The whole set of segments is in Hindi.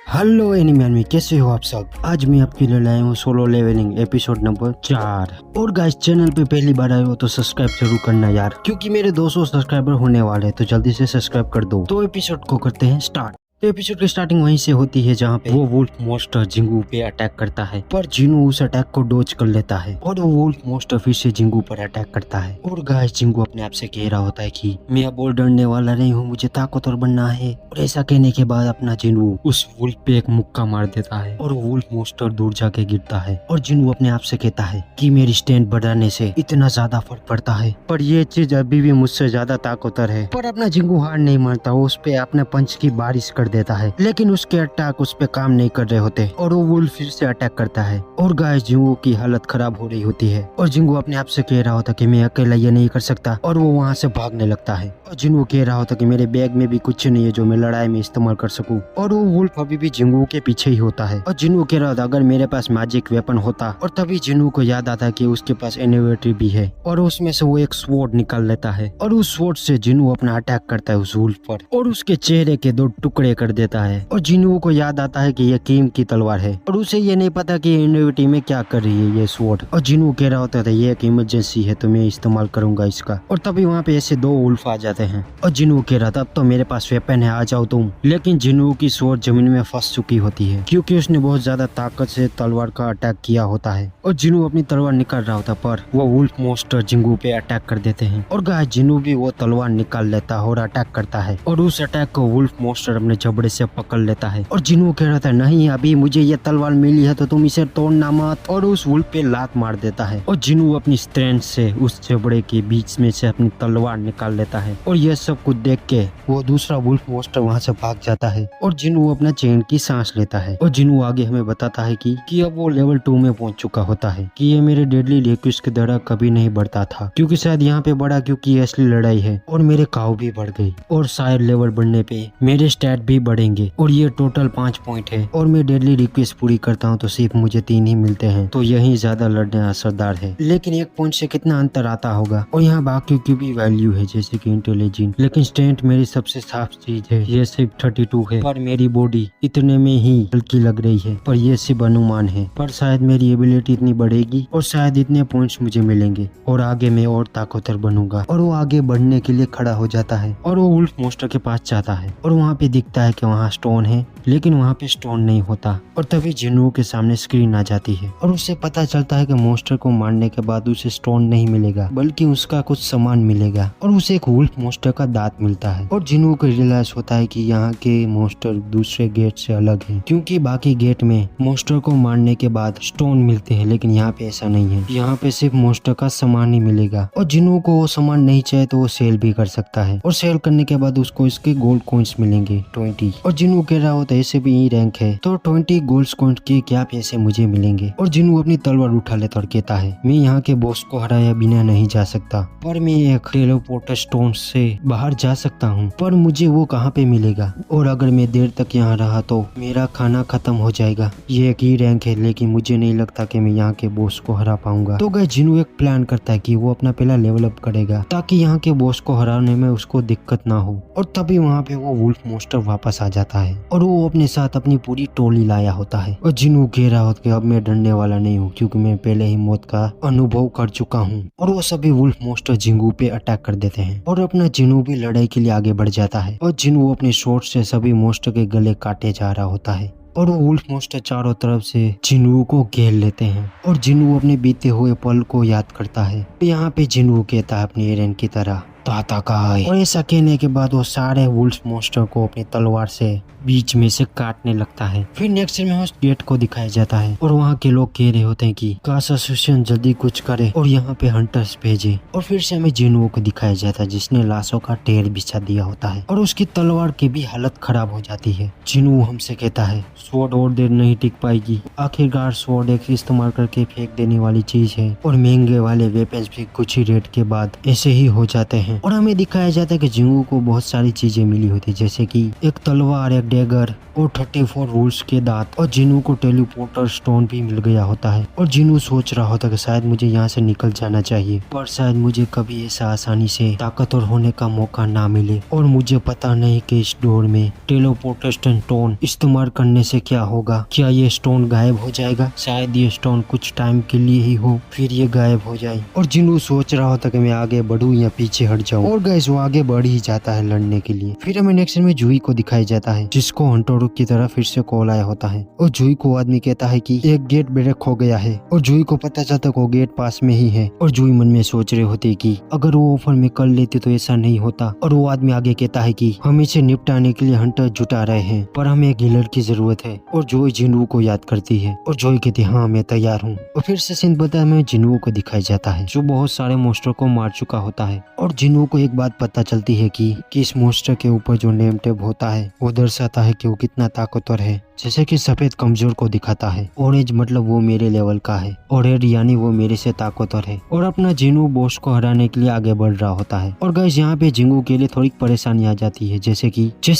हेलो एनिमैन में कैसे हो आप सब। आज मैं आपके लिए लाया हूँ सोलो लेवलिंग एपिसोड नंबर 4। और गाइस चैनल पे पहली बार आए हो तो सब्सक्राइब जरूर करना यार, क्योंकि मेरे 200 सब्सक्राइबर होने वाले हैं, तो जल्दी से सब्सक्राइब कर दो। तो एपिसोड को करते हैं स्टार्ट। तो एपिसोड की स्टार्टिंग वहीं से होती है जहाँ पे वो वुल्फ मोस्टर जिंगू पे अटैक करता है, पर जिनू उस अटैक को डोज कर लेता है और वो वुल्फ मोस्टर फिर से जिंगू पर अटैक करता है। और गाइस जिंगू अपने आप से कह रहा होता है कि मैं अब और डरने वाला नहीं हूँ, मुझे ताकतवर बनना है। और ऐसा कहने के बाद अपना जिनू उस वुल्फ पे एक मुक्का मार देता है और वुल्फ मोस्टर दूर जाके गिरता है। और जिनू अपने आप से कहता है कि मेरी स्ट्रेंथ बढ़ाने से इतना ज्यादा फर्क पड़ता है, पर ये चीज अभी भी मुझसे ज्यादा ताकतवर है। पर अपना जिंगू हार नहीं मानता, वो उस पे अपने पंच की बारिश कर देता है, लेकिन उसके अटैक उस पे काम नहीं कर रहे होते और वो वुल्फ फिर से अटैक करता है। और गाइस जिंगू की हालत खराब हो रही होती है और जिंगू अपने आप से कह रहा होता कि मैं अकेला ये नहीं कर सकता, और वो वहाँ से भागने लगता है। और जिंगू कह रहा होता कि मेरे बैग में भी कुछ नहीं है जो मैं लड़ाई में इस्तेमाल कर सकूं। और वो वुल्फ अभी भी जिंगू के पीछे ही होता है। और जिंगू कह रहा होता अगर मेरे पास मैजिक वेपन होता। और तभी जिंगू को याद आता कि उसके पास इनोवेटिव भी है और उसमें से वो एक स्वॉर्ड निकाल लेता है और उस स्वॉर्ड से जिंगू अपना अटैक करता है उस वुल्फ पर और उसके चेहरे के 2 टुकड़े कर देता है। और जिन्हू को याद आता है कि ये कीम की तलवार है और उसे ये नहीं पता कि इनोवेटिव में क्या कर रही है ये स्वॉर्ड। और जिन्हू कह रहा होता था ये एक इमरजेंसी है तो मैं इस्तेमाल करूंगा इसका। और तभी वहाँ पे ऐसे 2 वुल्फ आ जाते हैं और जिन्हू कह रहा था अब तो मेरे पास वेपन है, आ जाओ तुम। लेकिन जिन्हू की स्वॉर्ड जमीन में फंस चुकी होती है क्योंकि उसने बहुत ज्यादा ताकत से तलवार का अटैक किया होता है। और जिन्हू अपनी तलवार निकाल रहा होता पर वो वुल्फ मोस्टर जिंगू पे अटैक कर देते हैं और गाइस जिन्हू भी वो तलवार निकाल लेता है और अटैक करता है और उस अटैक को वुल्फ मोस्टर अपने जबड़े से पकड़ लेता है। और जिन्हू कह रहा था नहीं अभी मुझे ये तलवार मिली है तो तुम इसे तोड़ना मत, और उस वुल्फ पे लात मार देता है। और जिन्हू अपनी स्ट्रेंथ से उस जबड़े के बीच में से अपनी तलवार निकाल लेता है और यह सब कुछ देख के वो दूसरा वुल्फ मोस्टर वहाँ से भाग जाता है और जिन्हू अपना चैन की सांस लेता है। और जिन्हू आगे हमें बताता है कि अब वो लेवल 2 में पहुंच चुका होता है, कि ये मेरे डेडली रिक्वेस्ट के द्वारा कभी नहीं बढ़ता था क्योंकि शायद यहाँ पे बढ़ा क्योंकि ये असली लड़ाई है और मेरे काव भी बढ़ गई और शायद लेवल बढ़ने पे मेरे स्टैट भी बढ़ेंगे और ये टोटल 5 पॉइंट है और मैं डेडली रिक्वेस्ट पूरी करता हूँ तो सिर्फ मुझे 3 ही मिलते हैं, तो यही ज्यादा लड़ने असरदार है। लेकिन 1 पॉइंट से कितना अंतर आता होगा। और यहाँ बाकी की भी वैल्यू है जैसे कि इंटेलिजेंट, लेकिन स्ट्रेंथ मेरी सबसे साफ चीज है, ये सिर्फ 32 है। पर मेरी बॉडी इतने में ही हल्की लग रही है, पर ये सिर्फ अनुमान है, पर शायद मेरी एबिलिटी इतनी बढ़ेगी और शायद इतने पॉइंट्स मुझे मिलेंगे और आगे मैं और ताकतवर बनूंगा। और वो आगे बढ़ने के लिए खड़ा हो जाता है और वो वुल्फ मोस्टर के पास जाता है और वहाँ पे दिखता है कि वहाँ स्टोन है, लेकिन वहाँ पे स्टोन नहीं होता। और तभी जिन्हू के सामने स्क्रीन आ जाती है और उसे पता चलता है कि मोस्टर को मारने के बाद उसे स्टोन नहीं मिलेगा बल्कि उसका कुछ सामान मिलेगा और उसे एक वुल्फ मोस्टर का दांत मिलता है। और जिन्हू को रियलाइज होता है कि यहाँ के मोस्टर दूसरे गेट से अलग है क्योंकि बाकी गेट में मोस्टर को मारने के बाद स्टोन मिलते हैं, लेकिन यहाँ पे ऐसा नहीं है, यहाँ पे सिर्फ मोस्टर का सामान ही मिलेगा। और जिन्हू को वो सामान नहीं चाहिए तो वो सेल भी कर सकता है और सेल करने के बाद उसको इसके गोल्ड कॉइन्स मिलेंगे 20। और जिन्हू कह रहा होता है ऐसे भी ई रैंक है तो 20 गोल्ड कॉइन्स के क्या पैसे मुझे मिलेंगे। और जिन्हू अपनी तलवार उठा लेता और कहता है मैं यहाँ के बॉस को हराया बिना नहीं जा सकता, पर मैं एक टेलीपोर्टर स्टोन से बाहर जा सकता हूँ, पर मुझे वो कहाँ पे मिलेगा और अगर मैं देर तक यहाँ रहा तो मेरा खाना खत्म हो जाएगा। ये एक ई रैंक है लेकिन मुझे नहीं लगता कि मैं यहाँ के बॉस को हरा पाऊंगा। तो गाइस जिन्हू एक प्लान करता है कि वो अपना पहला लेवल अप करेगा ताकि यहाँ के बॉस को हराने में उसको दिक्कत ना हो। और तभी वहाँ पे वो वुल्फ मोस्टर वापस आ जाता है और वो अपने साथ अपनी पूरी टोली लाया होता है। और जिन्हू कह रहा होता है अब मैं डरने वाला नहीं हूँ क्योंकि मैं पहले ही मौत का अनुभव कर चुका हूँ। और वो सभी वुल्फ मोस्टर जिंगू पे अटैक कर देते हैं और अपना जिन्हू भी लड़ाई के लिए आगे बढ़ जाता है और जिन्हू अपने शॉर्ट से सभी मोस्टर के गले काटे जा रहा होता है और वो वुल्फ मोस्टर चारों तरफ से जिन्हू को घेर लेते हैं और जिन्हू अपने बीते हुए पल को याद करता है। यहाँ पे जिन्हू कहता है अपनी एरेन की तरह ताता काई, और ऐसा कहने के बाद वो सारे वुल्फ मोस्टर को अपनी तलवार से बीच में से काटने लगता है। फिर नेक्स्ट सीन में उस गेट को दिखाया जाता है और वहाँ के लोग कह रहे होते हैं कि काश एसोसिएशन जल्दी कुछ करे और यहाँ पे हंटर्स भेजे। और फिर से हमें जिन्हू को दिखाया जाता है जिसने लाशों का ढेर बिछा दिया होता है और उसकी तलवार की भी हालत खराब हो जाती है। जिन्हू हमसे कहता है स्वॉर्ड और देर नहीं टिक पाएगी, आखिरकार स्वॉर्ड एक इस्तेमाल करके फेंक देने वाली चीज है और महंगे वाले वेपन्स भी कुछ ही रेट के बाद ऐसे ही हो जाते हैं। हैं और हमें दिखाया जाता है कि जिंगू को बहुत सारी चीजें मिली होती है, जैसे कि एक तलवार, एक डेगर और 34 रूल्स के दांत, और जिनू को टेलीपोर्टर स्टोन भी मिल गया होता है। और जिनू सोच रहा होता है कि शायद मुझे यहाँ से निकल जाना चाहिए, पर शायद मुझे कभी ऐसा आसानी से ताकतवर होने का मौका ना मिले, और मुझे पता नहीं कि इस डोर में टेलीपोर्टर स्टोन इस्तेमाल करने से क्या होगा। क्या ये स्टोन गायब हो जाएगा? शायद ये स्टोन कुछ टाइम के लिए ही हो, फिर ये गायब हो जाए। और जिनू सोच रहा होता कि मैं आगे बढ़ूं या पीछे हट जाऊं, और गाइस वो आगे बढ़ ही जाता है लड़ने के लिए। फिर हमें नेक्स्ट में जूही को दिखाया जाता है, जिसको हंटरों की तरह फिर से कॉल आया होता है, और जूही को आदमी कहता है कि एक गेट ब्रेक हो गया है, और जूही को पता चलता है वो गेट पास में ही है। और जूही मन में सोच रहे होते कि अगर वो ऑफर में कर लेते तो ऐसा नहीं होता। और वो आदमी आगे कहता है कि हम इसे निपटाने के लिए हंटर जुटा रहे हैं, पर हमें एक हीलर की जरूरत है। और जूही जिनू को याद करती है, और जूही कहती है हाँ मैं तैयार हूँ। और फिर से सीन बता में जिनू को दिखाया जाता है, जो बहुत सारे मॉन्स्टर को मार चुका होता है। और जिनू को एक बात पता चलती है कि इस मॉन्स्टर के ऊपर जो नेम टेप होता है वो दर्शाता है कि वो कितना ताकतवर है। जैसे कि सफेद कमजोर को दिखाता है, ऑरेंज मतलब वो मेरे लेवल का है, और रेड यानी वो मेरे से ताकतवर है। और अपना जिनू बॉस को हराने के लिए आगे बढ़ रहा होता है। और गाइस यहाँ पे जिंगू के लिए थोड़ी परेशानी आ जाती है, जैसे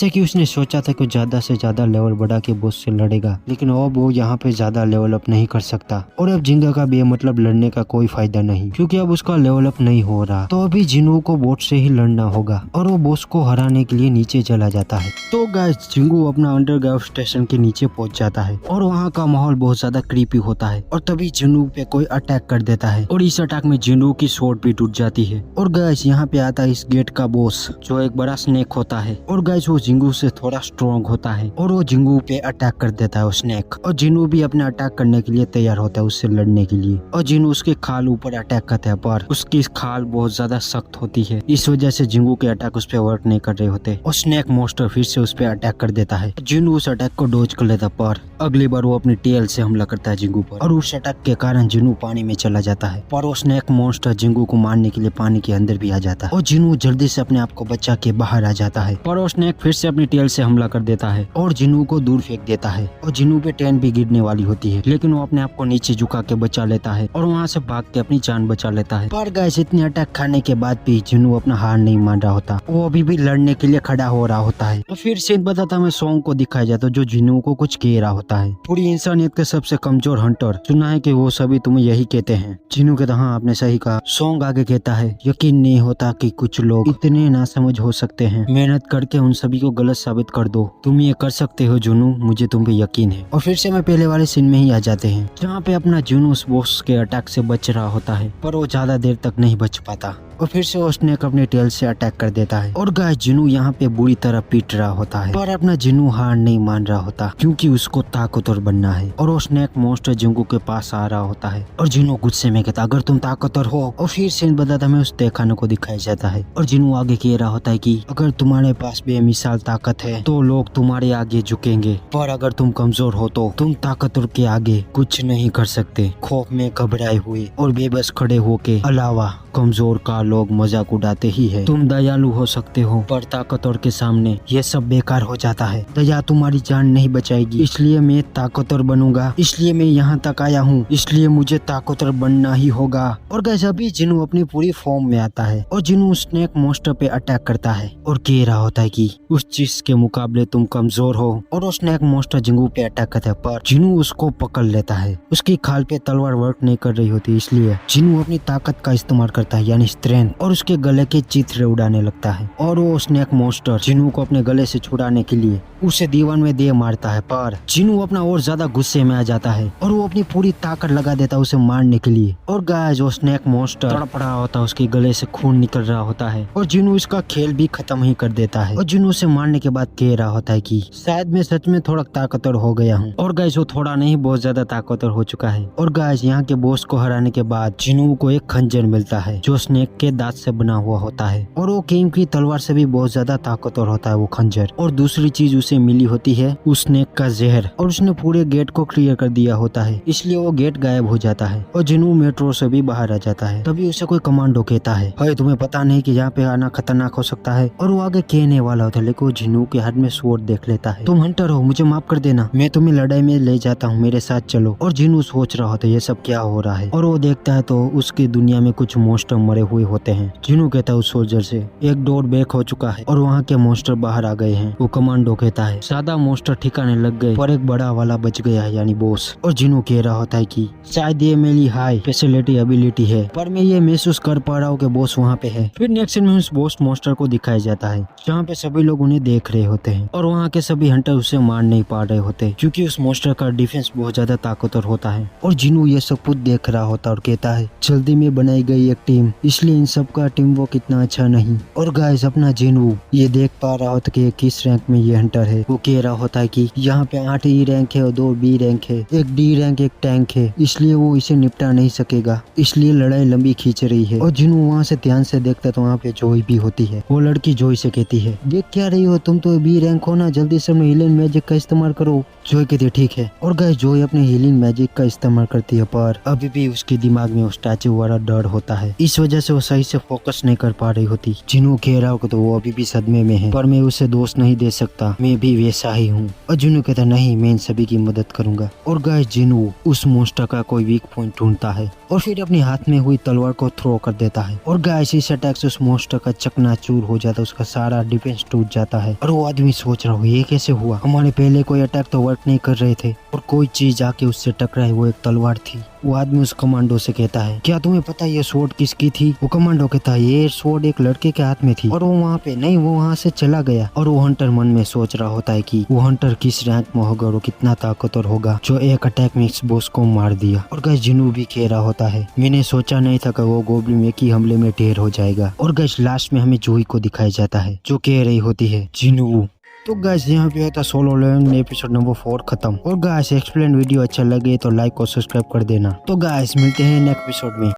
कि उसने सोचा था कि ज्यादा से ज्यादा लेवल बढ़ा के बॉस से लड़ेगा, लेकिन अब वो यहाँ पे ज्यादा लेवल अप नहीं कर सकता। और अब जिंगा का भी मतलब लड़ने का कोई फायदा नहीं, क्योंकि अब उसका लेवल अप नहीं हो रहा। तो अभी जिनू को बोट से ही लड़ना होगा, और वो बॉस को हराने के लिए नीचे चला जाता है। तो गाइस जिंगू अपना अंडरग्राउंड स्टेशन के नीचे पहुंच जाता है, और वहाँ का माहौल बहुत ज्यादा क्रीपी होता है। और तभी जिनू पे कोई अटैक कर देता है, और इस अटैक में जिनू की स्वॉर्ड भी टूट जाती है। और गाइस यहाँ पे आता है इस गेट का बॉस, जो एक बड़ा स्नेक होता है। और गाइस वो जिंगू से थोड़ा स्ट्रॉन्ग होता है, और वो जिंगू पे अटैक कर देता है वो स्नेक। और जिनू भी अपने अटैक करने के लिए तैयार होता है उससे लड़ने के लिए। और जिनू उसके खाल ऊपर अटैक करता है, पर उसकी खाल बहुत ज्यादा सख्त होती है, इस वजह से जिंगू के अटैक उस पर वर्क नहीं कर रहे होते। और स्नेक मॉन्स्टर फिर से उस पर अटैक कर देता है। जिनू उस अटैक को डॉज कर लेता, पर अगली बार वो अपनी टेल से हमला करता है जिंगू पर, और उस अटैक के कारण जिनू पानी में चला जाता है। पर वो स्नेक मॉन्स्टर जिंगू को मारने के लिए पानी के अंदर भी आ जाता है, और जिनू जल्दी से अपने आप को बचा के बाहर आ जाता है। पर वो स्नेक फिर से अपनी टेल से हमला कर देता है, और जिनू को दूर फेंक देता है। और जिनू पे टेन भी गिरने वाली होती है, लेकिन वो अपने आप को नीचे झुका के बचा लेता है, और वहाँ से भाग के अपनी जान बचा लेता है। पर गाइस इतने अटैक खाने के बाद भी जिनू अपना हार नहीं मान रहा होता, वो अभी भी लड़ने के लिए खड़ा हो रहा होता है। तो फिर सीन बताता मैं सॉन्ग को दिखाया जाता, जो जिनू को कुछ कह रहा होता है। पूरी इंसानियत के सबसे कमजोर हंटर, सुना है कि वो सभी तुम्हें यही कहते हैं। जिनू कहता हाँ आपने सही कहा। सॉन्ग आगे कहता है यकीन नहीं होता कि कुछ लोग इतने नासमझ हो सकते हैं, मेहनत करके उन सभी को गलत साबित कर दो, तुम ये कर सकते हो जुनू, मुझे तुम पे यकीन है। और फिर से मैं पहले वाले सीन में ही आ जाते हैं, जहाँ पे अपना जुनू उस बॉस के अटैक से बच रहा होता है, पर वो ज्यादा देर तक नहीं बच पाता, और फिर से वो स्नेक अपने टेल से अटैक कर देता है। और गाइस जिनू यहाँ पे बुरी तरह पीट रहा होता है, पर अपना जिनू हार नहीं मान रहा होता, क्योंकि उसको ताकतवर बनना है। और वो स्नेक मॉन्स्टर जिंगू के पास आ रहा होता है, और जिनू गुस्से में कहता अगर तुम ताकतवर हो। और फिर सीन बताता मैं उस तहखाने को दिखाया जाता है, और जिनू आगे कह रहा होता है कि अगर तुम्हारे पास बेमिसाल ताकत है तो लोग तुम्हारे आगे झुकेंगे, पर अगर तुम कमजोर हो तो तुम ताकतवर के आगे कुछ नहीं कर सकते। खौफ में घबराए हुए और बेबस खड़े होके अलावा कमजोर का लोग मजाक उड़ाते ही है। तुम दयालु हो सकते हो, पर ताकतवर के सामने ये सब बेकार हो जाता है। दया तुम्हारी जान नहीं बचाएगी, इसलिए मैं ताकतवर बनूंगा, इसलिए मैं यहाँ तक आया हूँ, इसलिए मुझे ताकतवर बनना ही होगा। और गाइस अभी जिनू अपनी पूरी फॉर्म में आता है, और जिनू स्नेक मॉन्स्टर पे अटैक करता है, और कह रहा होता है कि उस चीज के मुकाबले तुम कमजोर हो। और वो स्नेक मॉन्स्टर जिंगू पे अटैक करता है, पर जिनू उसको पकड़ लेता है। उसकी खाल पे तलवार वर्क नहीं कर रही होती, इसलिए जिनू अपनी ताकत का इस्तेमाल करता है, यानी स्ट्रेंथ, और उसके गले के चित्र उड़ाने लगता है। और वो स्नेक मॉन्स्टर जिनू को अपने गले से छुड़ाने के लिए उसे दीवार में दे मारता है, पर जिनू अपना और ज्यादा गुस्से में आ जाता है, और वो अपनी पूरी ताकत लगा देता है उसे मारने के लिए। और गाइस वो स्नेक मॉन्स्टर तड़प रहा होता है, उसके गले से खून निकल रहा होता है, और जिनू इसका खेल भी खत्म ही कर देता है। और जिनू से मारने के बाद कह रहा होता है कि शायद मैं सच में थोड़ा ताकतवर हो गया हूँ। और गाइस वो थोड़ा नहीं बहुत ज्यादा ताकतवर हो चुका है। और गाइस यहाँ के बॉस को हराने के बाद जिनू को एक खंजर मिलता है, जो स्नेक के दांत से बना हुआ होता है, और वो किंग की तलवार से भी बहुत ज्यादा ताकतवर होता है वो खंजर। और दूसरी चीज उसे मिली होती है उस स्नेक का जहर, और उसने पूरे गेट को क्लियर कर दिया होता है, इसलिए वो गेट गायब हो जाता है, और जिनू मेट्रो से भी बाहर आ जाता है। तभी उसे कोई कमांडो कहता है भाई तुम्हें पता नहीं कि यहाँ पे आना खतरनाक हो सकता है। और वो आगे कहने वाला होता है, लेकिन वो जिनू के हाथ में स्वॉर्ड देख लेता है। तुम हंटर हो, मुझे माफ कर देना, मैं तुम्हें लड़ाई में ले जाता हूँ, मेरे साथ चलो। और जिनू सोच रहा होता है ये सब क्या हो रहा है, और वो देखता है तो उसकी दुनिया में कुछ मॉन्स्टर मरे हुए होते हैं। जिनू कहता है उस सोल्जर से एक डोर बैक हो चुका है और वहाँ के मॉन्स्टर बाहर आ गए हैं। वो कमांडो कहता है सादा मॉन्स्टर ठिकाने लग गए पर एक बड़ा वाला बच गया है यानी बॉस। और जिनू कह रहा होता है कि शायद ये मेरी हाई स्पेशलिटी एबिलिटी है पर मैं ये महसूस कर पा रहा हूँ कि बॉस वहाँ पे है। फिर नेक्स्ट सीन में उस बॉस मॉन्स्टर को दिखाया जाता है जहाँ पे सभी लोग उन्हें देख रहे होते हैं और वहाँ के सभी हंटर उसे मार नहीं पा रहे होते क्योंकि उस मॉन्स्टर का डिफेंस बहुत ज्यादा ताकतवर होता है। और जिनू ये सब कुछ देख रहा होता और कहता है जल्दी में बनाई गई एक टीम इसलिए इन सब का टीम वो कितना अच्छा नहीं। और गाइस अपना जिनू ये देख पा रहा होता कि किस रैंक में ये हंटर है। वो कह रहा होता है कि यहाँ पे 8 ई रैंक है और 2 बी रैंक है, एक डी रैंक एक टैंक है इसलिए वो इसे निपटा नहीं सकेगा इसलिए लड़ाई लंबी खींच रही है। और जिनू वहाँ से ध्यान से देखता तो वहाँ पे जोई भी होती है। वो लड़की जोई से कहती है देख क्या रही हो तुम तो बी रैंक हो ना, जल्दी से अपने हीलिंग मैजिक का इस्तेमाल करो। जोई कहती है ठीक है। और गाइस जोई अपने हीलिंग मैजिक का इस्तेमाल करती है पर अभी भी उसके दिमाग में उस स्टैचू वाला डर होता है, इस वजह से वो सही से फोकस नहीं कर पा रही होती। जिनू कह रहा हो तो वो अभी भी सदमे में है पर मैं उसे दोष नहीं दे सकता, मैं भी वैसा ही हूँ। और जिनू कहता नहीं मैं इन सभी की मदद करूंगा। और गाइस जिनू उस मॉन्स्टर का कोई वीक पॉइंट ढूंढता है और फिर अपने हाथ में हुई तलवार को थ्रो कर देता है। और गाइस इस अटैक से उस मॉन्स्टर का चकनाचूर हो जाता है, उसका सारा डिफेंस टूट जाता है। और वो आदमी सोच रहा हो ये कैसे हुआ, हमारे पहले कोई अटैक तो वर्क नहीं कर रहे थे और कोई चीज आके उससे टकराई, वो एक तलवार थी। वो आदमी उस कमांडो से कहता है क्या तुम्हें पता ये स्वॉर्ड किसकी थी। वो कमांडो कहता है ये स्वॉर्ड एक लड़के के हाथ में थी और वो वहाँ पे नहीं, वो वहाँ से चला गया। और वो हंटर मन में सोच रहा होता है कि वो हंटर किस रैंक में होगा और वो कितना ताकतवर होगा जो एक अटैक में इस बॉस को मार दिया। और गाइस जिनू भी कह रहा होता है मैंने सोचा नहीं था कि वो गोब्लिन एक ही हमले में ढेर हो जाएगा। और गाइस लास्ट में हमें जोई को दिखाया जाता है जो कह रही होती है जिनू। तो गाइस यहाँ पे होता सोलो लेवलिंग एपिसोड नंबर 4 खत्म। और गाइस एक्सप्लेन वीडियो अच्छा लगे तो लाइक और सब्सक्राइब कर देना। तो गाइस मिलते हैं नेक्स्ट एपिसोड में।